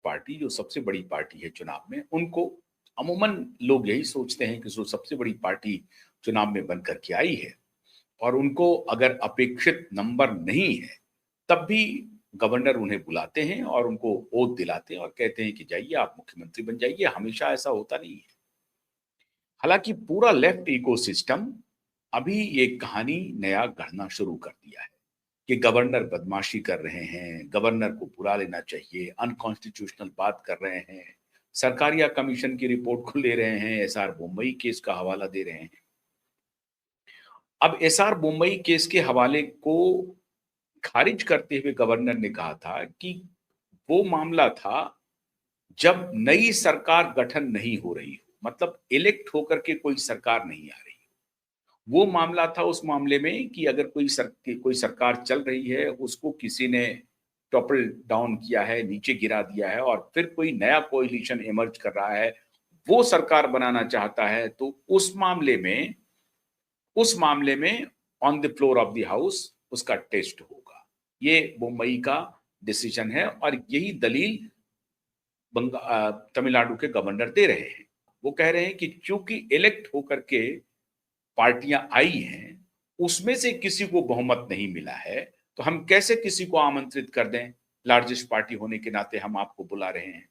Party जो सबसे बड़ी पार्टी है चुनाव में, उनको अमूमन लोग यही सोचते हैं कि जो सबसे बड़ी पार्टी चुनाव में बनकर के आई है और उनको अगर अपेक्षित नंबर नहीं है, तब भी गवर्नर उन्हें बुलाते हैं और उनको ओथ दिलाते हैं और कहते हैं कि जाइए आप मुख्यमंत्री बन जाइए। हमेशा ऐसा होता नहीं है। हालांकि पूरा लेफ्ट इकोसिस्टम अभी ये कहानी नया गढ़ना शुरू कर दिया है कि गवर्नर बदमाशी कर रहे हैं, गवर्नर को बुला लेना चाहिए, अनकॉन्स्टिट्यूशनल बात कर रहे हैं, सरकारिया कमीशन की रिपोर्ट को ले रहे हैं, एसआर मुंबई केस का हवाला दे रहे हैं। अब एसआर मुंबई केस के हवाले को खारिज करते हुए गवर्नर ने कहा था कि वो मामला था जब नई सरकार गठन नहीं हो रही हो, मतलब इलेक्ट होकर के कोई सरकार नहीं आ रही। वो मामला था उस मामले में कि अगर कोई सरकार चल रही है, उसको किसी ने टॉपल डाउन किया है, नीचे गिरा दिया है और फिर कोई नया कोएलिशन इमर्ज कर रहा है, वो सरकार बनाना चाहता है, तो उस मामले में on the floor of the house उसका टेस्ट होगा। ये मुंबई का डिसीजन है और यही दलील तमिलनाडु के गवर्नर दे रहे हैं। वो कह रहे हैं कि चूंकि इलेक्ट होकर के पार्टियां आई हैं, उसमें से किसी को बहुमत नहीं मिला है, तो हम कैसे किसी को आमंत्रित कर दें? लार्जेस्ट पार्टी होने के नाते हम आपको बुला रहे हैं।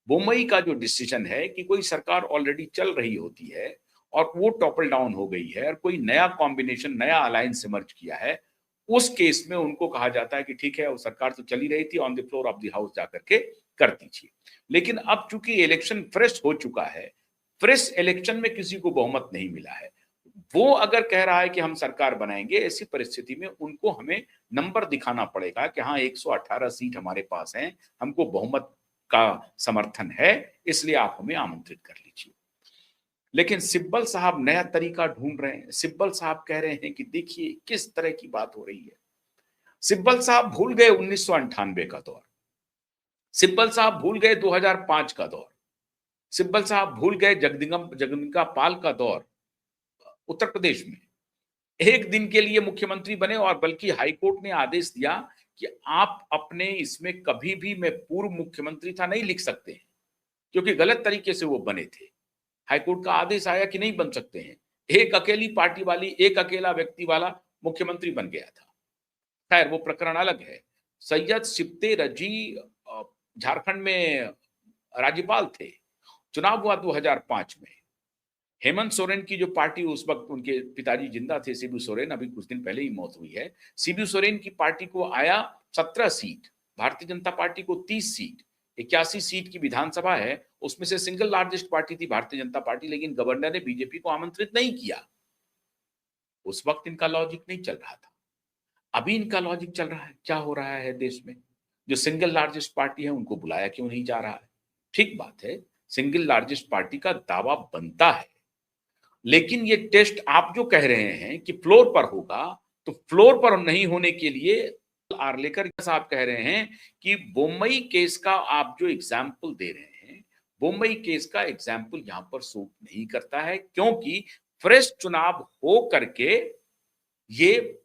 मुंबई का जो डिसीजन है कि कोई सरकार ऑलरेडी चल रही होती है और वो टॉपल डाउन हो गई है और कोई नया कॉम्बिनेशन, नया अलायंस इमर्ज किया है, उस केस में उनको कहा जाता है कि ठीक है, वो सरकार तो चली रही थी, on the floor of the house जाकर के कर दीजिए। लेकिन अब चूंकि इलेक्शन फ्रेश हो चुका है, फ्रेश इलेक्शन में किसी को बहुमत नहीं मिला है, वो अगर कह रहा है कि हम सरकार बनाएंगे, ऐसी परिस्थिति में उनको हमें नंबर दिखाना पड़ेगा कि हाँ 118 सीट हमारे पास हैं, हमको बहुमत का समर्थन है, इसलिए आप हमें आमंत्रित कर लीजिए। लेकिन सिब्बल साहब नया तरीका ढूंढ रहे हैं। सिब्बल साहब कह रहे हैं कि देखिए किस तरह की बात हो रही है। सिब्बल साहब भूल गए 1998 का दौर, सिब्बल साहब भूल गए 2005 का दौर, सिब्बल साहब भूल गए जगदम्बिका पाल का दौर उत्तर प्रदेश में। एक दिन के लिए मुख्यमंत्री बने और बल्कि हाईकोर्ट ने आदेश दिया कि आप अपने इसमें कभी भी मैं पूर्व मुख्यमंत्री था नहीं लिख सकते हैं, क्योंकि गलत तरीके से वो बने थे। हाईकोर्ट का आदेश आया कि नहीं बन सकते हैं। एक अकेली पार्टी वाली, एक अकेला व्यक्ति वाला मुख्यमंत्री बन गया था। खैर वो प्रकरण अलग है। सैयद सिप्ते रजी झारखंड में राज्यपाल थे। चुनाव हुआ 2005 में। हेमंत सोरेन की जो पार्टी, उस वक्त उनके पिताजी जिंदा थे, शिबू सोरेन, अभी कुछ दिन पहले ही मौत हुई है। शिबू सोरेन की पार्टी को आया 17 सीट, भारतीय जनता पार्टी को 30 सीट, 81 सीट की विधानसभा है, उसमें से सिंगल लार्जेस्ट पार्टी थी भारतीय जनता पार्टी, लेकिन गवर्नर ने बीजेपी को आमंत्रित नहीं किया। उस वक्त इनका लॉजिक नहीं चल रहा था। अभी इनका लॉजिक चल रहा है। क्या हो रहा है देश में? जो सिंगल लार्जेस्ट पार्टी है उनको बुलाया क्यों नहीं जा रहा है? ठीक बात है, सिंगल लार्जेस्ट पार्टी का दावा बनता है, लेकिन ये टेस्ट आप जो कह रहे हैं कि फ्लोर पर होगा, तो फ्लोर पर नहीं होने के लिए आर्लेकर साहब कह रहे हैं कि मुंबई केस का आप जो एग्जाम्पल दे रहे हैं, मुंबई केस का एग्जाम्पल यहां पर सूट नहीं करता है, क्योंकि फ्रेश चुनाव हो करके ये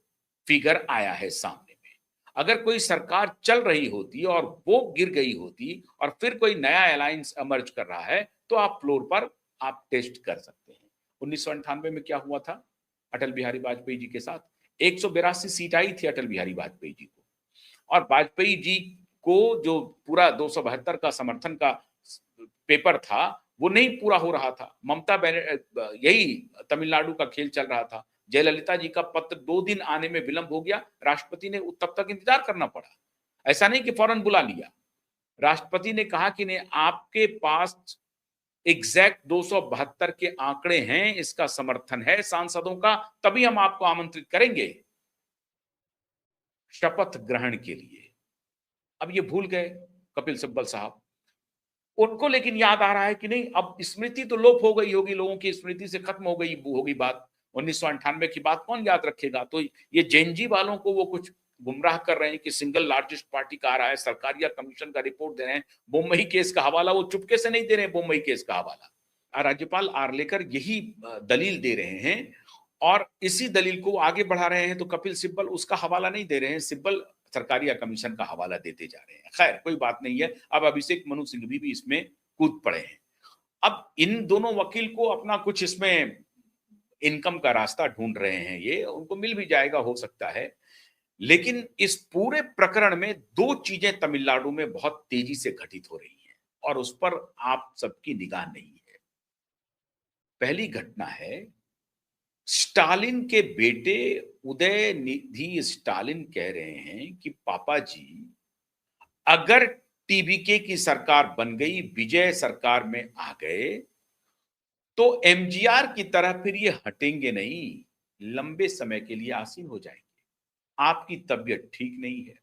फिगर आया है सामने में। अगर कोई सरकार चल रही होती और वो गिर गई होती और फिर कोई नया अलायंस इमर्ज कर रहा है, तो आप फ्लोर पर आप टेस्ट कर सकते हैं। 1998 में क्या हुआ था अटल बिहारी वाजपेयी जी के साथ? 182 सीट आई थी अटल बिहारी वाजपेयी जी को, और वाजपेयी जी को जो पूरा 272 का समर्थन का पेपर था, वो नहीं पूरा हो रहा था। ममता बनर्जी, यही तमिलनाडु का खेल चल रहा था। जयललिता जी का पत्र 2 दिन आने में विलंब हो गया, राष्ट्रपति ने तब तक इंतजार करना पड़ा। ऐसा नहीं कि फौरन बुला लिया। राष्ट्रपति ने कहा कि नहीं, आपके पास एग्जैक्ट 272 के आंकड़े हैं, इसका समर्थन है सांसदों का, तभी हम आपको आमंत्रित करेंगे शपथ ग्रहण के लिए। अब ये भूल गए कपिल सिब्बल साहब। उनको लेकिन याद आ रहा है कि नहीं, अब स्मृति तो लोप हो गई होगी, लोगों की स्मृति से खत्म हो गई होगी बात। 1998 की बात कौन याद रखेगा? तो ये जेएनजी वालों को वो कुछ गुमराह कर रहे हैं कि सिंगल लार्जेस्ट पार्टी का आ रहा है, सरकारिया कमीशन का रिपोर्ट दे रहे हैं, मुंबई केस का हवाला वो चुपके से नहीं दे रहे हैं। मुंबई केस का हवाला राज्यपाल आर्लेकर यही दलील दे रहे हैं और इसी दलील को आगे बढ़ा रहे हैं। तो कपिल सिब्बल उसका हवाला नहीं दे रहे हैं। सिब्बल सरकारी या कमीशन का हवाला देते जा रहे हैं। खैर कोई बात नहीं है, अब अभिषेक मनु सिंघवी भी इसमें कूद पड़े हैं। अब इन दोनों वकील को अपना कुछ इसमें इनकम का रास्ता ढूंढ रहे हैं, ये उनको मिल भी जाएगा हो सकता है। लेकिन इस पूरे प्रकरण में दो चीजें तमिलनाडु में बहुत तेजी से घटित हो रही हैं और उस पर आप सबकी निगाह नहीं है। पहली घटना है, स्टालिन के बेटे उदयनिधि स्टालिन कह रहे हैं कि पापा जी, अगर टीवीके की सरकार बन गई, विजय सरकार में आ गए, तो एमजीआर की तरह फिर ये हटेंगे नहीं, लंबे समय के लिए आसीन हो जाएंगे। आपकी तबीयत ठीक नहीं है,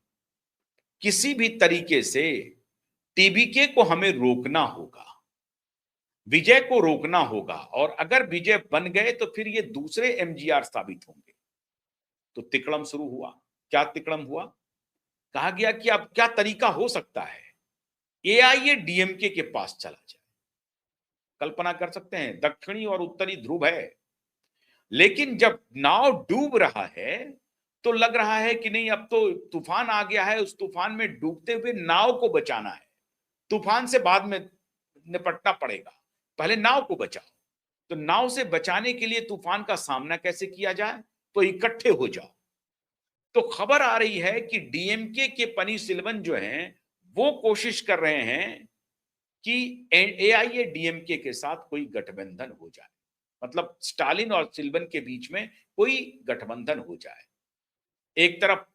किसी भी तरीके से टीवीके को हमें रोकना होगा, विजय को रोकना होगा, और अगर विजय बन गए तो फिर ये दूसरे एमजीआर साबित होंगे। तो तिकड़म शुरू हुआ। क्या तिकड़म हुआ? कहा गया कि अब क्या तरीका हो सकता है, एआईएडीएमके के पास चला जाए। कल्पना कर सकते हैं, दक्षिणी और उत्तरी ध्रुव है, लेकिन जब नाव डूब रहा है तो लग रहा है कि नहीं, अब तो तूफान आ गया है, उस तूफान में डूबते हुए नाव को बचाना है। तूफान से बाद में निपटना पड़ेगा, पहले नाव को बचाओ। तो नाव से बचाने के लिए तूफान का सामना कैसे किया जाए? तो इकट्ठे हो जाओ। तो खबर आ रही है कि डीएमके के पनीरसेल्वम जो हैं वो कोशिश कर रहे हैं कि एआईएडीएमके के साथ कोई गठबंधन हो जाए, मतलब स्टालिन और सिल्वन के बीच में कोई गठबंधन हो जाए। एक तरफ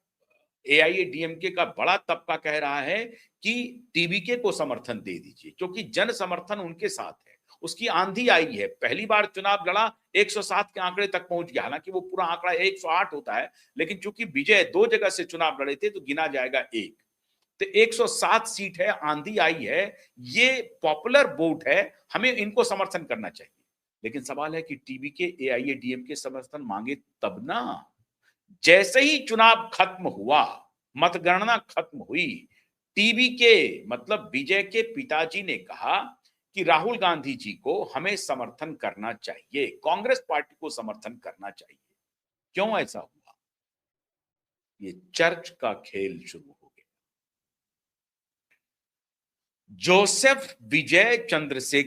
एआईएडीएमके का बड़ा तबका कह रहा है कि टीवीके को समर्थन दे दीजिए, क्योंकि जन समर्थन उनके साथ है, उसकी आंधी आई है। पहली बार चुनाव लड़ा, 107 के आंकड़े तक पहुंच गया, हालांकि वो पूरा आंकड़ा 108 होता है, लेकिन चूंकि विजय 2 जगह से चुनाव लड़े थे तो गिना जाएगा 1। तो 107 सीट है, आंधी आई है, ये पॉपुलर वोट है, हमें इनको समर्थन करना चाहिए। लेकिन सवाल है कि टीवीके एआईएडीएमके समर्थन मांगे तब ना। जैसे ही चुनाव खत्म हुआ, मतगणना खत्म हुई, टीवीके मतलब विजय के पिताजी ने कहा कि राहुल गांधी जी को हमें समर्थन करना चाहिए, कांग्रेस पार्टी को समर्थन करना चाहिए। क्यों ऐसा हुआ? ये चर्च का खेल शुरू हो गया। जोसेफ विजय चंद्रशेखर